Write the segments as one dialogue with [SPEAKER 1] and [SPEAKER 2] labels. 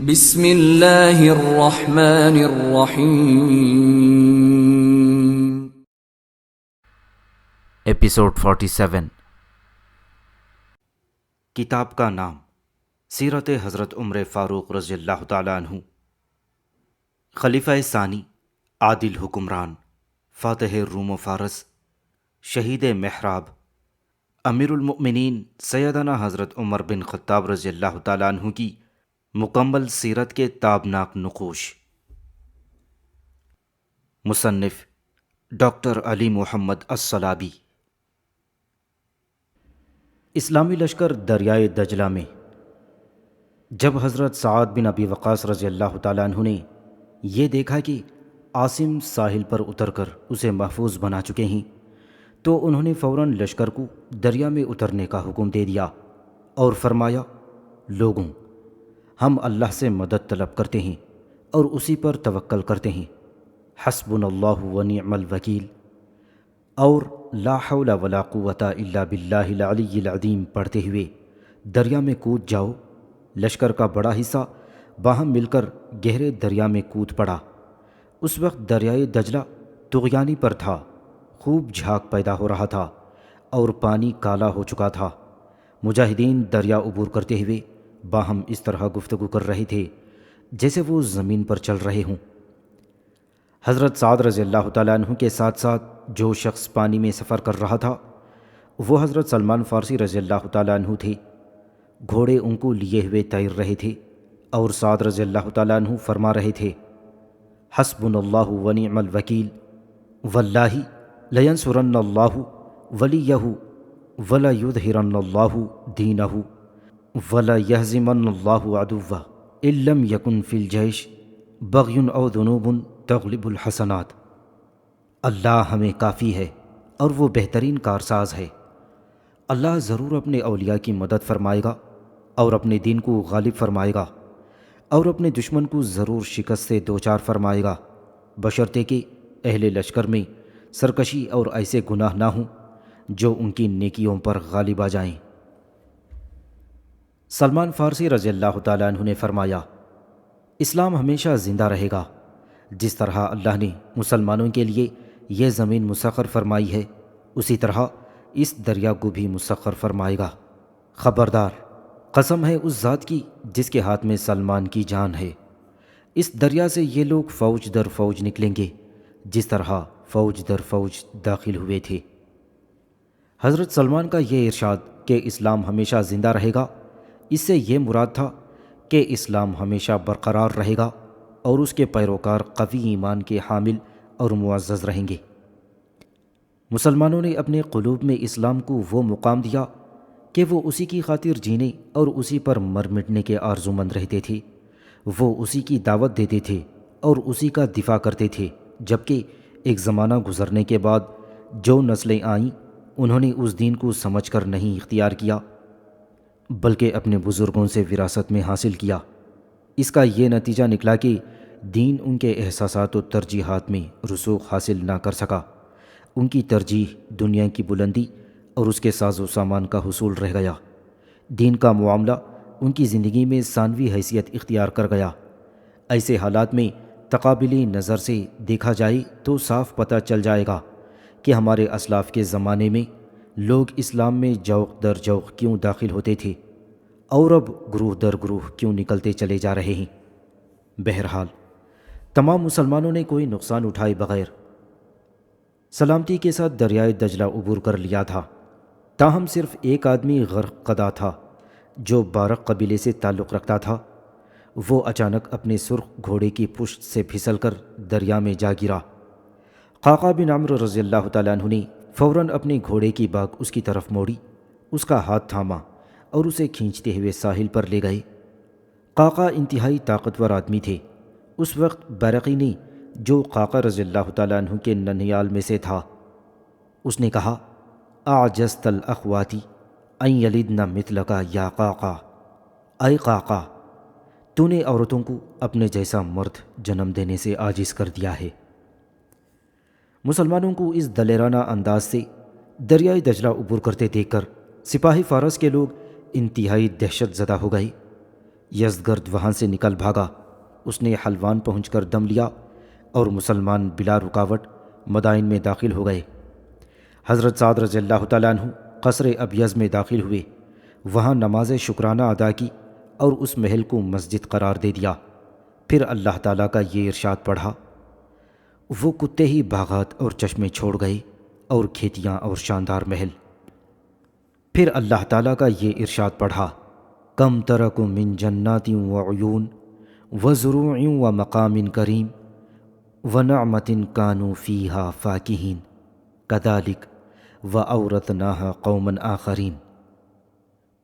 [SPEAKER 1] بسم اللہ الرحمن الرحیم۔
[SPEAKER 2] ایپیسوڈ 47۔ کتاب کا نام سیرت حضرت عمر فاروق رضی اللہ تعالیٰ عنہ، خلیفہ ثانی، عادل حکمران، فاتح روم و فارس، شہید محراب، امیر المؤمنین سیدنا حضرت عمر بن خطاب رضی اللہ تعالیٰ عنہ کی مکمل سیرت کے تابناک نقوش۔ مصنف ڈاکٹر علی محمد الصلابی۔ اسلامی لشکر دریائے دجلہ میں جب حضرت سعد بن ابی وقاص رضی اللہ تعالیٰ عنہ نے یہ دیکھا کہ عاصم ساحل پر اتر کر اسے محفوظ بنا چکے ہیں، تو انہوں نے فوراً لشکر کو دریا میں اترنے کا حکم دے دیا اور فرمایا، لوگوں، ہم اللہ سے مدد طلب کرتے ہیں اور اسی پر توکل کرتے ہیں، حسبنا اللہ و نعم الوکیل، اور لا حول ولا قوت الا باللہ العلی العظیم پڑھتے ہوئے دریا میں کود جاؤ۔ لشکر کا بڑا حصہ باہم مل کر گہرے دریا میں کود پڑا۔ اس وقت دریائے دجلہ طغیانی پر تھا، خوب جھاگ پیدا ہو رہا تھا اور پانی کالا ہو چکا تھا۔ مجاہدین دریا عبور کرتے ہوئے باہم اس طرح گفتگو کر رہے تھے جیسے وہ زمین پر چل رہے ہوں۔ حضرت سعد رضی اللہ تعالیٰ عنہ کے ساتھ ساتھ جو شخص پانی میں سفر کر رہا تھا وہ حضرت سلمان فارسی رضی اللہ تعالیٰ عنہ تھے۔ گھوڑے ان کو لیے ہوئے تیر رہے تھے اور سعد رضی اللہ تعالیٰ عنہ فرما رہے تھے، حسبنا اللہ و نعم الوکیل، واللہ لینصرن اللہ ولیہ ولا یظہرن اللہ دینہ ولا یہزمن اللہ عدوہ ان لم یکن فی الجیش بغی او ذنوب تغلب الحسنات۔ اللہ ہمیں کافی ہے اور وہ بہترین کارساز ہے۔ اللہ ضرور اپنے اولیاء کی مدد فرمائے گا اور اپنے دین کو غالب فرمائے گا اور اپنے دشمن کو ضرور شکست سے دوچار فرمائے گا، بشرطے کہ اہل لشکر میں سرکشی اور ایسے گناہ نہ ہوں جو ان کی نیکیوں پر غالب آ جائیں۔ سلمان فارسی رضی اللہ تعالیٰ عنہ نے فرمایا، اسلام ہمیشہ زندہ رہے گا۔ جس طرح اللہ نے مسلمانوں کے لیے یہ زمین مسخر فرمائی ہے، اسی طرح اس دریا کو بھی مسخر فرمائے گا۔ خبردار، قسم ہے اس ذات کی جس کے ہاتھ میں سلمان کی جان ہے، اس دریا سے یہ لوگ فوج در فوج نکلیں گے جس طرح فوج در فوج داخل ہوئے تھے۔ حضرت سلمان کا یہ ارشاد کہ اسلام ہمیشہ زندہ رہے گا، اس سے یہ مراد تھا کہ اسلام ہمیشہ برقرار رہے گا اور اس کے پیروکار قوی ایمان کے حامل اور معزز رہیں گے۔ مسلمانوں نے اپنے قلوب میں اسلام کو وہ مقام دیا کہ وہ اسی کی خاطر جینے اور اسی پر مر مٹنے کے آرزومند رہتے تھے۔ وہ اسی کی دعوت دیتے تھے اور اسی کا دفاع کرتے تھے، جبکہ ایک زمانہ گزرنے کے بعد جو نسلیں آئیں انہوں نے اس دین کو سمجھ کر نہیں اختیار کیا بلکہ اپنے بزرگوں سے وراثت میں حاصل کیا۔ اس کا یہ نتیجہ نکلا کہ دین ان کے احساسات و ترجیحات میں رسوخ حاصل نہ کر سکا۔ ان کی ترجیح دنیا کی بلندی اور اس کے ساز و سامان کا حصول رہ گیا۔ دین کا معاملہ ان کی زندگی میں ثانوی حیثیت اختیار کر گیا۔ ایسے حالات میں تقابلی نظر سے دیکھا جائے تو صاف پتہ چل جائے گا کہ ہمارے اسلاف کے زمانے میں لوگ اسلام میں جوق در جوق کیوں داخل ہوتے تھے اور اب گروہ در گروہ کیوں نکلتے چلے جا رہے ہیں۔ بہرحال تمام مسلمانوں نے کوئی نقصان اٹھائے بغیر سلامتی کے ساتھ دریائے دجلہ عبور کر لیا تھا، تاہم صرف ایک آدمی غرق قدا تھا جو بارق قبیلے سے تعلق رکھتا تھا۔ وہ اچانک اپنے سرخ گھوڑے کی پشت سے پھسل کر دریا میں جا گرا۔ قعقاع بن عمرو رضی اللہ تعالیٰ عنہ نے فوراً اپنے گھوڑے کی باگ اس کی طرف موڑی، اس کا ہاتھ تھاما اور اسے کھینچتے ہوئے ساحل پر لے گئے۔ قعقاع انتہائی طاقتور آدمی تھے۔ اس وقت بیرقی نے، جو قعقاع رضی اللہ تعالیٰ عنہ کے ننھیال میں سے تھا، اس نے کہا، اعجزت الاخواتی ان یلدن مثلک یا قعقاع، اے قعقاع، تو نے عورتوں کو اپنے جیسا مرد جنم دینے سے عاجز کر دیا ہے۔ مسلمانوں کو اس دلیرانہ انداز سے دریائے دجلہ عبور کرتے دیکھ کر سپاہی فارس کے لوگ انتہائی دہشت زدہ ہو گئے۔ یزدگرد وہاں سے نکل بھاگا۔ اس نے حلوان پہنچ کر دم لیا اور مسلمان بلا رکاوٹ مدائن میں داخل ہو گئے۔ حضرت سعد رضی اللہ تعالیٰ عنہ قصر ابیض میں داخل ہوئے، وہاں نماز شکرانہ ادا کی اور اس محل کو مسجد قرار دے دیا۔ پھر اللہ تعالیٰ کا یہ ارشاد پڑھا، وہ کتے ہی باغات اور چشمے چھوڑ گئے اور کھیتیاں اور شاندار محل۔ پھر اللہ تعالیٰ کا یہ ارشاد پڑھا، کم ترکوا من جنات وعیون وزروع ومقام کریم ونعمت کانوا فیہا فاکہین کذالک وأورثناہا قوما آخرین۔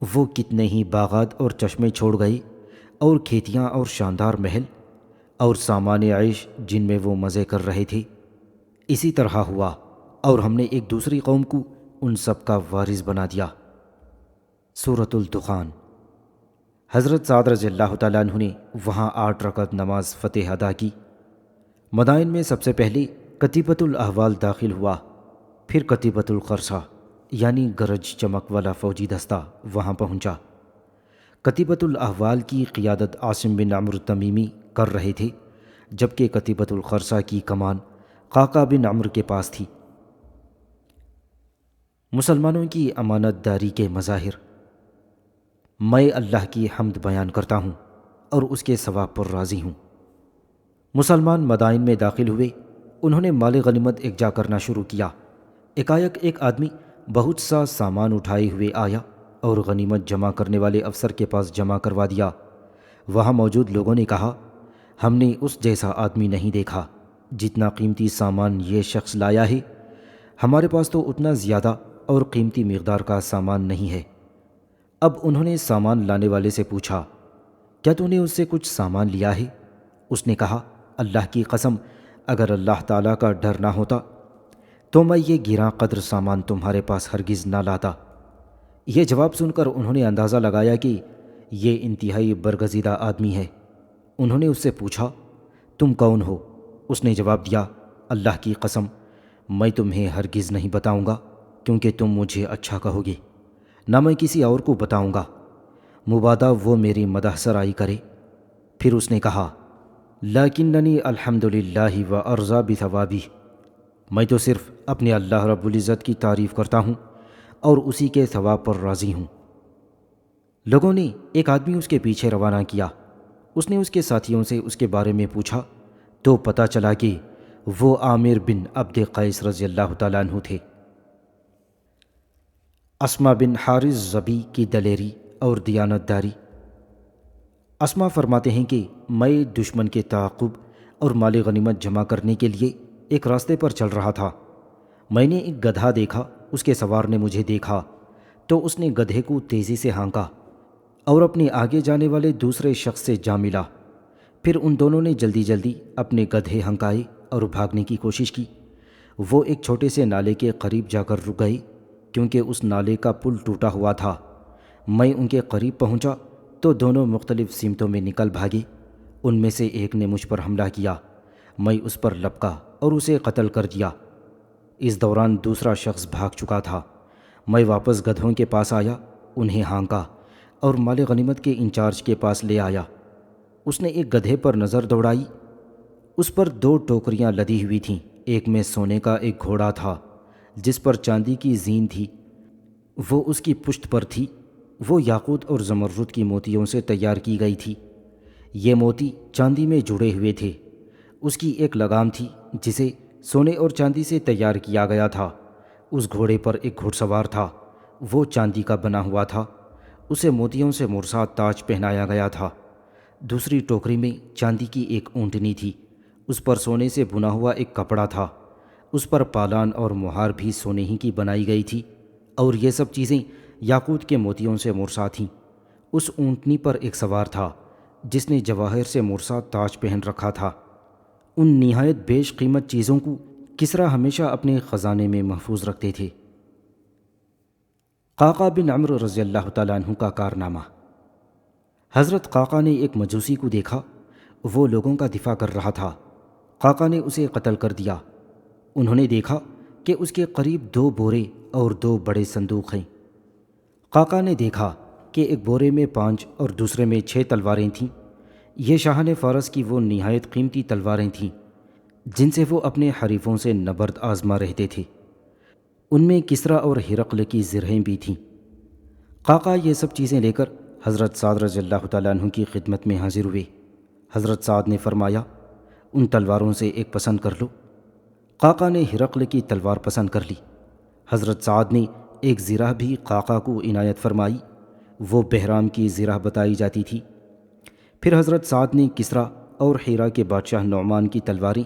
[SPEAKER 2] وہ کتنے ہی باغات اور چشمے چھوڑ گئے اور کھیتیاں اور شاندار محل اور سامان عیش جن میں وہ مزے کر رہے تھے۔ اسی طرح ہوا اور ہم نے ایک دوسری قوم کو ان سب کا وارث بنا دیا۔ سورۃ الدخان۔ حضرت سعد رضی اللہ تعالیٰ عنہ نے وہاں 8 رکعت نماز فتح ادا کی۔ مدائن میں سب سے پہلے کتیبۃ الاحوال داخل ہوا، پھر کتیبۃ القرصہ یعنی گرج چمک والا فوجی دستہ وہاں پہنچا۔ کتیبۃ الاحوال کی قیادت عاصم بن عمرو تمیمی کر رہے تھے، جبکہ کتیبۃ القرصہ کی کمان قعقاع بن عمرو کے پاس تھی۔ مسلمانوں کی امانت داری کے مظاہر۔ میں اللہ کی حمد بیان کرتا ہوں اور اس کے ثواب پر راضی ہوں۔ مسلمان مدائن میں داخل ہوئے، انہوں نے مال غنیمت یکجا کرنا شروع کیا۔ ایک آدمی بہت سا سامان اٹھائے ہوئے آیا اور غنیمت جمع کرنے والے افسر کے پاس جمع کروا دیا۔ وہاں موجود لوگوں نے کہا، ہم نے اس جیسا آدمی نہیں دیکھا جتنا قیمتی سامان یہ شخص لایا ہے، ہمارے پاس تو اتنا زیادہ اور قیمتی مقدار کا سامان نہیں ہے۔ اب انہوں نے سامان لانے والے سے پوچھا، کیا تو نے اس سے کچھ سامان لیا ہے؟ اس نے کہا، اللہ کی قسم اگر اللہ تعالیٰ کا ڈر نہ ہوتا تو میں یہ گراں قدر سامان تمہارے پاس ہرگز نہ لاتا۔ یہ جواب سن کر انہوں نے اندازہ لگایا کہ یہ انتہائی برگزیدہ آدمی ہے۔ انہوں نے اس سے پوچھا، تم کون ہو؟ اس نے جواب دیا، اللہ کی قسم میں تمہیں ہرگز نہیں بتاؤں گا کیونکہ تم مجھے اچھا کہو گے، نہ میں کسی اور کو بتاؤں گا، مبادا وہ میری مدح سرائی کرے۔ پھر اس نے کہا، لیکننی الحمدللہ وارضی بثوابہ، میں تو صرف اپنے اللہ رب العزت کی تعریف کرتا ہوں اور اسی کے ثواب پر راضی ہوں۔ لوگوں نے ایک آدمی اس کے پیچھے روانہ کیا۔ اس نے اس کے ساتھیوں سے اس کے بارے میں پوچھا تو پتہ چلا کہ وہ عامر بن عبد قیس رضی اللہ تعالیٰ عنہ تھے۔ اسما بن حارث ضبی کی دلیری اور دیانت داری۔ اسما فرماتے ہیں کہ میں دشمن کے تعاقب اور مال غنیمت جمع کرنے کے لیے ایک راستے پر چل رہا تھا۔ میں نے ایک گدھا دیکھا، اس کے سوار نے مجھے دیکھا تو اس نے گدھے کو تیزی سے ہانکا اور اپنے آگے جانے والے دوسرے شخص سے جا ملا۔ پھر ان دونوں نے جلدی جلدی اپنے گدھے ہنکائے اور بھاگنے کی کوشش کی۔ وہ ایک چھوٹے سے نالے کے قریب جا کر رک گئے کیونکہ اس نالے کا پل ٹوٹا ہوا تھا۔ میں ان کے قریب پہنچا تو دونوں مختلف سمتوں میں نکل بھاگے۔ ان میں سے ایک نے مجھ پر حملہ کیا، میں اس پر لپکا اور اسے قتل کر دیا۔ اس دوران دوسرا شخص بھاگ چکا تھا۔ میں واپس گدھوں کے پاس آیا، انہیں ہانکا اور مال غنیمت کے انچارج کے پاس لے آیا۔ اس نے ایک گدھے پر نظر دوڑائی، اس پر 2 ٹوکریاں لدی ہوئی تھیں۔ ایک میں سونے کا ایک گھوڑا تھا جس پر چاندی کی زین تھی، وہ اس کی پشت پر تھی۔ وہ یاقوت اور زمرد کی موتیوں سے تیار کی گئی تھی، یہ موتی چاندی میں جڑے ہوئے تھے۔ اس کی ایک لگام تھی جسے سونے اور چاندی سے تیار کیا گیا تھا۔ اس گھوڑے پر ایک گھڑ سوار تھا، وہ چاندی کا بنا ہوا تھا، اسے موتیوں سے مرصع تاج پہنایا گیا تھا۔ دوسری ٹوکری میں چاندی کی ایک اونٹنی تھی، اس پر سونے سے بنا ہوا ایک کپڑا تھا، اس پر پالان اور مہار بھی سونے ہی کی بنائی گئی تھی، اور یہ سب چیزیں یاقوت کے موتیوں سے مرصع تھیں۔ اس اونٹنی پر ایک سوار تھا جس نے جواہر سے مرصع تاج پہن رکھا تھا۔ ان نہایت بیش قیمت چیزوں کو کسریٰ ہمیشہ اپنے خزانے میں محفوظ رکھتے تھے۔ قعقاع بن عمرو رضی اللہ تعالیٰ عنہ کا کارنامہ۔ حضرت قعقاع نے ایک مجوسی کو دیکھا، وہ لوگوں کا دفاع کر رہا تھا۔ قعقاع نے اسے قتل کر دیا۔ انہوں نے دیکھا کہ اس کے قریب 2 بورے اور 2 بڑے صندوق ہیں۔ قعقاع نے دیکھا کہ ایک بورے میں 5 اور دوسرے میں 6 تلواریں تھیں۔ یہ شاہان فارس کی وہ نہایت قیمتی تلواریں تھیں جن سے وہ اپنے حریفوں سے نبرد آزما رہتے تھے۔ ان میں کسریٰ اور ہرقل کی زرہیں بھی تھیں۔ قاقا یہ سب چیزیں لے کر حضرت سعد رضی اللہ تعالیٰ عنہ کی خدمت میں حاضر ہوئے۔ حضرت سعد نے فرمایا، ان تلواروں سے ایک پسند کر لو۔ قاقا نے ہرقل کی تلوار پسند کر لی۔ حضرت سعد نے ایک زرہ بھی قاقا کو عنایت فرمائی، وہ بہرام کی زرہ بتائی جاتی تھی۔ پھر حضرت سعد نے کسریٰ اور ہیرا کے بادشاہ نعمان کی تلواریں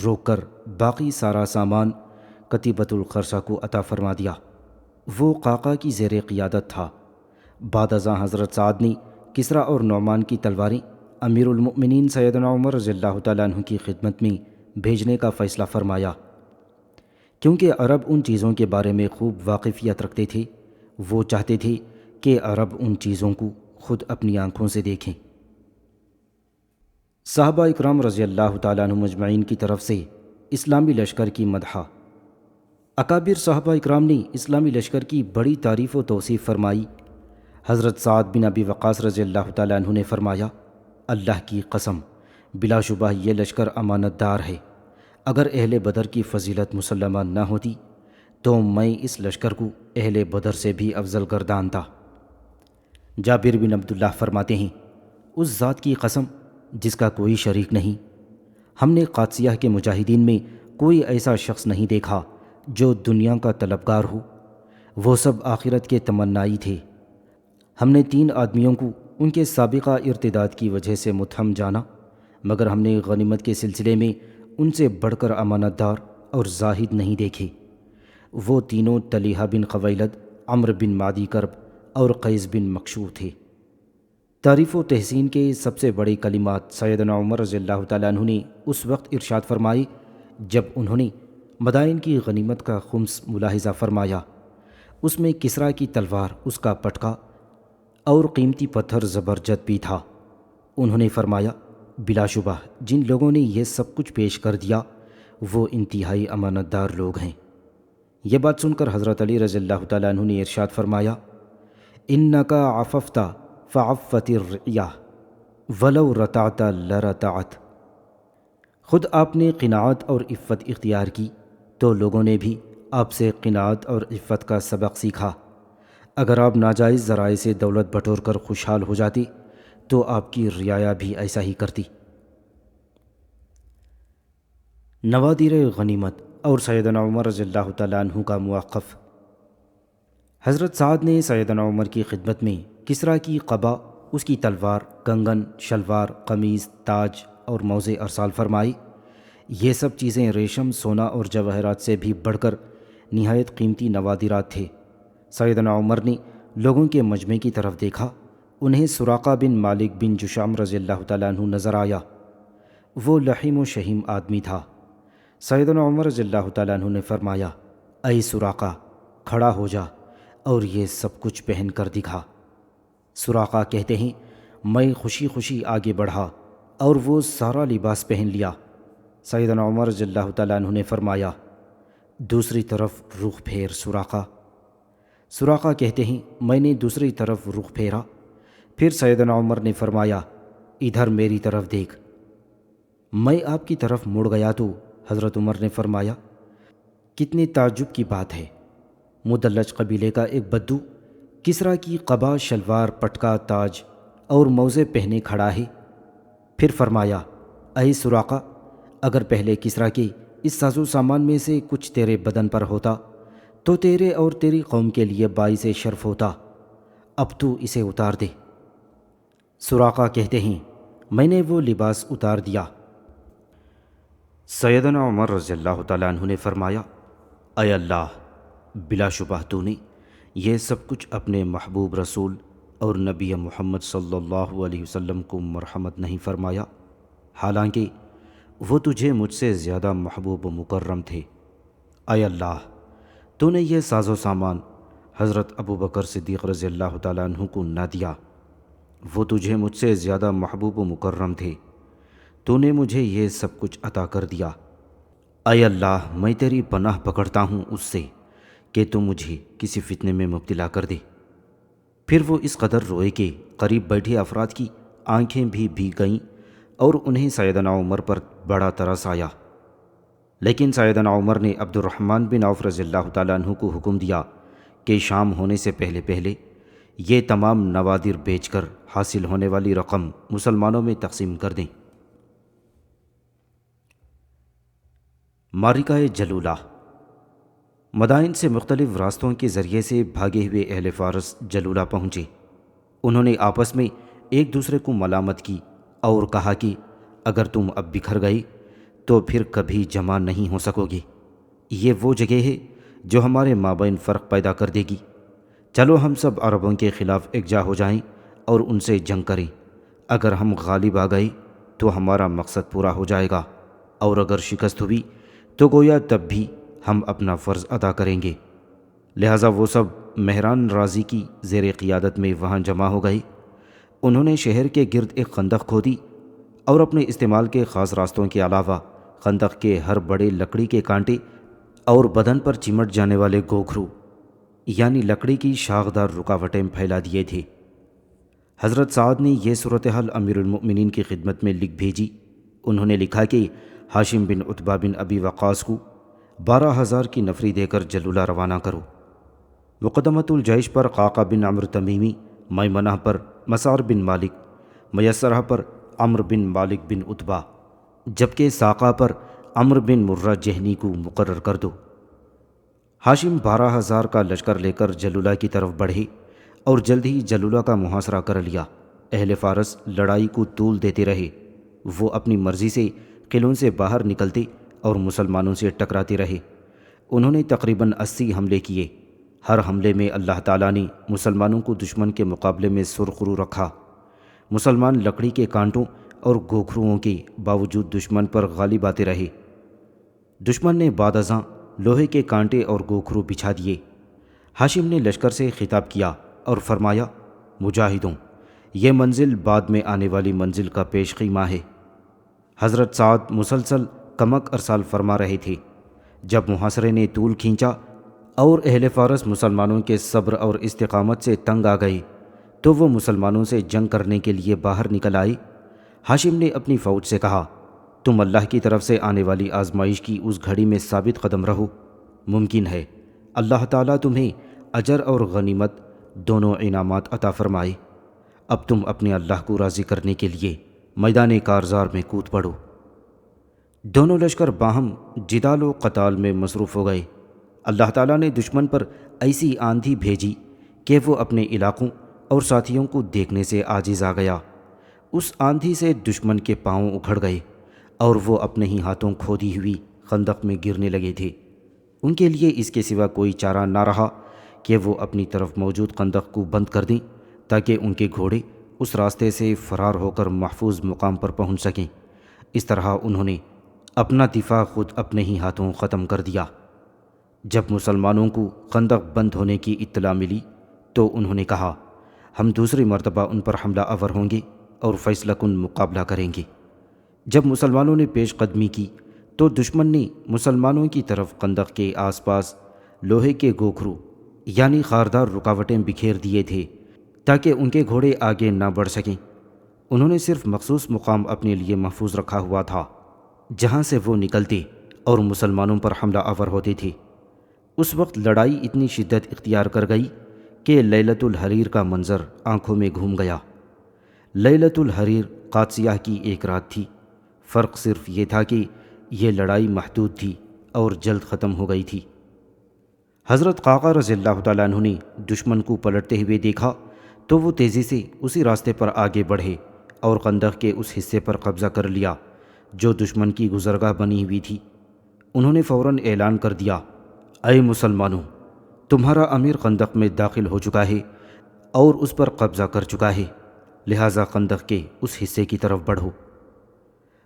[SPEAKER 2] روک کر باقی سارا سامان قتیبۃ الخرصہ کو عطا فرما دیا۔ وہ قاقا کی زیر قیادت تھا۔ بعد ازاں حضرت سعد نے کسریٰ اور نعمان کی تلواریں امیر المؤمنین سیدنا عمر رضی اللہ تعالیٰ عنہ کی خدمت میں بھیجنے کا فیصلہ فرمایا، کیونکہ عرب ان چیزوں کے بارے میں خوب واقفیت رکھتے تھے۔ وہ چاہتے تھے کہ عرب ان چیزوں کو خود اپنی آنکھوں سے دیکھیں۔ صحابہ اکرام رضی اللہ تعالیٰ عنہ مجمعین کی طرف سے اسلامی لشکر کی مدح۔ اکابر صحابہ اکرام نے اسلامی لشکر کی بڑی تعریف و توصیف فرمائی۔ حضرت سعد بن ابی وقاص رضی اللہ تعالیٰ عنہ نے فرمایا، اللہ کی قسم، بلا شبہ یہ لشکر امانت دار ہے۔ اگر اہل بدر کی فضیلت مسلمہ نہ ہوتی تو میں اس لشکر کو اہل بدر سے بھی افضل گردانتا۔ جابر بن عبداللہ فرماتے ہیں، اس ذات کی قسم جس کا کوئی شریک نہیں، ہم نے قادسیہ کے مجاہدین میں کوئی ایسا شخص نہیں دیکھا جو دنیا کا طلبگار ہو، وہ سب آخرت کے تمنائی تھے۔ ہم نے 3 آدمیوں کو ان کے سابقہ ارتداد کی وجہ سے متہم جانا، مگر ہم نے غنیمت کے سلسلے میں ان سے بڑھ کر امانت دار اور زاہد نہیں دیکھے۔ وہ تینوں طلیحہ بن خویلد، عمرو بن معدی کرب اور قیس بن مکشوع تھے۔ تعریف و تحسین کے سب سے بڑے کلمات سیدنا عمر رضی اللہ تعالیٰ عنہ نے اس وقت ارشاد فرمائے جب انہوں نے مدائن کی غنیمت کا خمس ملاحظہ فرمایا۔ اس میں کسریٰ کی تلوار، اس کا پٹکا اور قیمتی پتھر زبرجد بھی تھا۔ انہوں نے فرمایا، بلا شبہ جن لوگوں نے یہ سب کچھ پیش کر دیا وہ انتہائی امانت دار لوگ ہیں۔ یہ بات سن کر حضرت علی رضی اللہ تعالیٰ عنہ نے ارشاد فرمایا، انک عففت فعفت الرعیہ ولو رتعت لرتعت۔ خود آپ نے قناعت اور عفت اختیار کی تو لوگوں نے بھی آپ سے قناعت اور عفت کا سبق سیکھا۔ اگر آپ ناجائز ذرائع سے دولت بٹور کر خوشحال ہو جاتے تو آپ کی رعایا بھی ایسا ہی کرتی۔ نوادر غنیمت اور سیدنا عمر رضی اللہ تعالیٰ عنہ کا موقف۔ حضرت سعد نے سیدنا عمر کی خدمت میں کسریٰ کی قبا، اس کی تلوار، کنگن، شلوار، قمیض، تاج اور موزے ارسال فرمائی۔ یہ سب چیزیں ریشم، سونا اور جواہرات سے بھی بڑھ کر نہایت قیمتی نوادرات تھے۔ سیدنا عمر نے لوگوں کے مجمع کی طرف دیکھا، انہیں سراقہ بن مالک بن جشام رضی اللہ تعالیٰ عنہ نظر آیا۔ وہ لحیم و شہیم آدمی تھا۔ سیدنا عمر رضی اللہ تعالیٰ عنہ نے فرمایا، اے سراقہ، کھڑا ہو جا اور یہ سب کچھ پہن کر دکھا۔ سراقہ کہتے ہیں، میں خوشی خوشی آگے بڑھا اور وہ سارا لباس پہن لیا۔ سیدنا عمر رضی اللہ تعالیٰ عنہ نے فرمایا، دوسری طرف رخ پھیر سراقہ۔ سراقہ کہتے ہیں، میں نے دوسری طرف رخ پھیرا۔ پھر سیدنا عمر نے فرمایا، ادھر میری طرف دیکھ۔ میں آپ کی طرف مڑ گیا تو حضرت عمر نے فرمایا، کتنے تعجب کی بات ہے، مدلج قبیلے کا ایک بدو کسریٰ کی قبا، شلوار، پٹکا، تاج اور موزے پہنے کھڑا ہے۔ پھر فرمایا، اے سراقہ، اگر پہلے کسریٰ کے اس ساز و سامان میں سے کچھ تیرے بدن پر ہوتا تو تیرے اور تیری قوم کے لیے باعث شرف ہوتا، اب تو اسے اتار دے۔ سراقہ کہتے ہیں، میں نے وہ لباس اتار دیا۔ سیدنا عمر رضی اللہ تعالیٰ عنہ نے فرمایا، اے اللہ، بلا شبہ تو نے یہ سب کچھ اپنے محبوب رسول اور نبی محمد صلی اللہ علیہ وسلم کو مرحمت نہیں فرمایا، حالانکہ وہ تجھے مجھ سے زیادہ محبوب و مکرم تھے۔ اے اللہ، تو نے یہ ساز و سامان حضرت ابو بکر صدیق رضی اللہ تعالیٰ عنہ کو نہ دیا، وہ تجھے مجھ سے زیادہ محبوب و مکرم تھے، تو نے مجھے یہ سب کچھ عطا کر دیا۔ اے اللہ، میں تیری پناہ پکڑتا ہوں اس سے کہ تو مجھے کسی فتنے میں مبتلا کر دے۔ پھر وہ اس قدر روئے کہ قریب بیٹھے افراد کی آنکھیں بھی بھیگ گئیں اور انہیں سیدنا عمر پر بڑا ترس آیا۔ لیکن سیدنا عمر نے عبد الرحمن بن عوف رضی اللہ تعالیٰ عنہ کو حکم دیا کہ شام ہونے سے پہلے پہلے یہ تمام نوادر بیچ کر حاصل ہونے والی رقم مسلمانوں میں تقسیم کر دیں۔ معرکہ جلولہ۔ مدائن سے مختلف راستوں کے ذریعے سے بھاگے ہوئے اہل فارس جلولہ پہنچے۔ انہوں نے آپس میں ایک دوسرے کو ملامت کی اور کہا کہ اگر تم اب بکھر گئے تو پھر کبھی جمع نہیں ہو سکو گے۔ یہ وہ جگہ ہے جو ہمارے مابین فرق پیدا کر دے گی۔ چلو ہم سب عربوں کے خلاف یکجا ہو جائیں اور ان سے جنگ کریں۔ اگر ہم غالب آ گئے تو ہمارا مقصد پورا ہو جائے گا، اور اگر شکست ہوئی تو گویا تب بھی ہم اپنا فرض ادا کریں گے۔ لہٰذا وہ سب مہران رازی کی زیر قیادت میں وہاں جمع ہو گئے۔ انہوں نے شہر کے گرد ایک خندق کھودی اور اپنے استعمال کے خاص راستوں کے علاوہ خندق کے ہر بڑے لکڑی کے کانٹے اور بدن پر چمٹ جانے والے گوگھرو یعنی لکڑی کی شاخدار رکاوٹیں پھیلا دیے تھے۔ حضرت سعد نے یہ صورتحال امیر المؤمنین کی خدمت میں لکھ بھیجی۔ انہوں نے لکھا کہ ہاشم بن عتبہ بن ابی وقاص کو 12,000 کی نفری دے کر جلولہ روانہ کرو۔ مقدمۃ الجیش پر قعقاع بن عمرو تمیمی، میمنہ پر مسعر بن مالک، میسرہ پر عمرو بن مالک بن عتبہ، جبکہ ساقہ پر عمرو بن مرہ جہنی کو مقرر کر دو۔ ہاشم 12,000 کا لشکر لے کر جلولہ کی طرف بڑھے اور جلد ہی جلولہ کا محاصرہ کر لیا۔ اہل فارس لڑائی کو طول دیتے رہے۔ وہ اپنی مرضی سے قلعوں سے باہر نکلتے اور مسلمانوں سے ٹکراتے رہے۔ انہوں نے تقریباً 80 حملے کیے۔ ہر حملے میں اللہ تعالیٰ نے مسلمانوں کو دشمن کے مقابلے میں سرخرو رکھا۔ مسلمان لکڑی کے کانٹوں اور گوگھروؤں کے باوجود دشمن پر غالب آتے رہے۔ دشمن نے بعد ازاں لوہے کے کانٹے اور گوگھرو بچھا دیے۔ ہاشم نے لشکر سے خطاب کیا اور فرمایا، مجاہدوں، یہ منزل بعد میں آنے والی منزل کا پیش خیمہ ہے۔ حضرت سعد مسلسل کمک ارسال فرما رہے تھے۔ جب محاصرے نے طول کھینچا اور اہل فارس مسلمانوں کے صبر اور استقامت سے تنگ آ گئے تو وہ مسلمانوں سے جنگ کرنے کے لیے باہر نکل آئے۔ ہاشم نے اپنی فوج سے کہا، تم اللہ کی طرف سے آنے والی آزمائش کی اس گھڑی میں ثابت قدم رہو۔ ممکن ہے اللہ تعالیٰ تمہیں اجر اور غنیمت دونوں انعامات عطا فرمائے۔ اب تم اپنے اللہ کو راضی کرنے کے لیے میدان کارزار میں کود پڑو۔ دونوں لشکر باہم جدال و قتال میں مصروف ہو گئے۔ اللہ تعالیٰ نے دشمن پر ایسی آندھی بھیجی کہ وہ اپنے علاقوں اور ساتھیوں کو دیکھنے سے عاجز آ گیا۔ اس آندھی سے دشمن کے پاؤں اکھڑ گئے اور وہ اپنے ہی ہاتھوں کھودی ہوئی خندق میں گرنے لگے تھے۔ ان کے لیے اس کے سوا کوئی چارہ نہ رہا کہ وہ اپنی طرف موجود خندق کو بند کر دیں تاکہ ان کے گھوڑے اس راستے سے فرار ہو کر محفوظ مقام پر پہنچ سکیں۔ اس طرح انہوں نے اپنا دفاع خود اپنے ہی ہاتھوں ختم کر دیا۔ جب مسلمانوں کو خندق بند ہونے کی اطلاع ملی تو انہوں نے کہا، ہم دوسری مرتبہ ان پر حملہ آور ہوں گے اور فیصلہ کن مقابلہ کریں گے۔ جب مسلمانوں نے پیش قدمی کی تو دشمن نے مسلمانوں کی طرف خندق کے آس پاس لوہے کے گوگھرو یعنی خاردار رکاوٹیں بکھیر دیے تھے تاکہ ان کے گھوڑے آگے نہ بڑھ سکیں۔ انہوں نے صرف مخصوص مقام اپنے لیے محفوظ رکھا ہوا تھا جہاں سے وہ نکلتے اور مسلمانوں پر حملہ آور ہوتے تھے۔ اس وقت لڑائی اتنی شدت اختیار کر گئی کہ لیلۃ الحریر کا منظر آنکھوں میں گھوم گیا۔ لیلۃ الحریر قادسیہ کی ایک رات تھی۔ فرق صرف یہ تھا کہ یہ لڑائی محدود تھی اور جلد ختم ہو گئی تھی۔ حضرت قعقاع رضی اللہ تعالیٰ عنہ نے دشمن کو پلٹتے ہوئے دیکھا تو وہ تیزی سے اسی راستے پر آگے بڑھے اور خندق کے اس حصے پر قبضہ کر لیا جو دشمن کی گزرگاہ بنی ہوئی تھی۔ انہوں نے فوراً اعلان کر دیا، اے مسلمانوں، تمہارا امیر خندق میں داخل ہو چکا ہے اور اس پر قبضہ کر چکا ہے، لہٰذا خندق کے اس حصے کی طرف بڑھو۔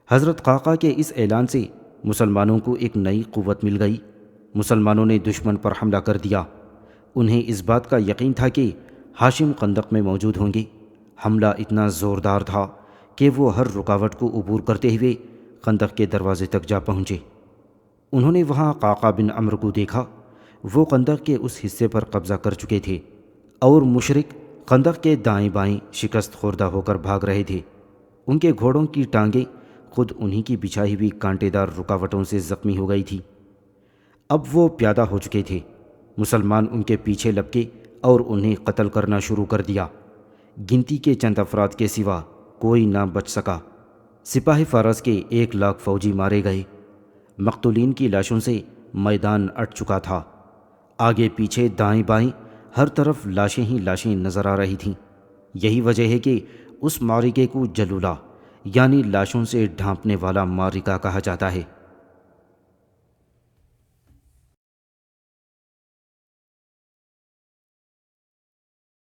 [SPEAKER 2] حضرت قعقاع کے اس اعلان سے مسلمانوں کو ایک نئی قوت مل گئی۔ مسلمانوں نے دشمن پر حملہ کر دیا۔ انہیں اس بات کا یقین تھا کہ ہاشم خندق میں موجود ہوں گے۔ حملہ اتنا زوردار تھا کہ وہ ہر رکاوٹ کو عبور کرتے ہوئے خندق کے دروازے تک جا پہنچے۔ انہوں نے وہاں قعقاع بن عمرو کو دیکھا۔ وہ خندق کے اس حصے پر قبضہ کر چکے تھے اور مشرک خندق کے دائیں بائیں شکست خوردہ ہو کر بھاگ رہے تھے۔ ان کے گھوڑوں کی ٹانگیں خود انہی کی بچھائی ہوئی کانٹے دار رکاوٹوں سے زخمی ہو گئی تھی۔ اب وہ پیادہ ہو چکے تھے۔ مسلمان ان کے پیچھے لپکے اور انہیں قتل کرنا شروع کر دیا۔ گنتی کے چند افراد کے سوا کوئی نہ بچ سکا۔ سپاہ فارس کے 1,00,000 فوجی مارے گئے۔ مقتولین کی لاشوں سے میدان اٹھ چکا تھا۔ آگے پیچھے دائیں بائیں ہر طرف لاشیں ہی لاشیں نظر آ رہی تھیں۔ یہی وجہ ہے کہ اس معرکے کو جلولہ یعنی لاشوں سے ڈھانپنے والا معرکہ کہا جاتا ہے۔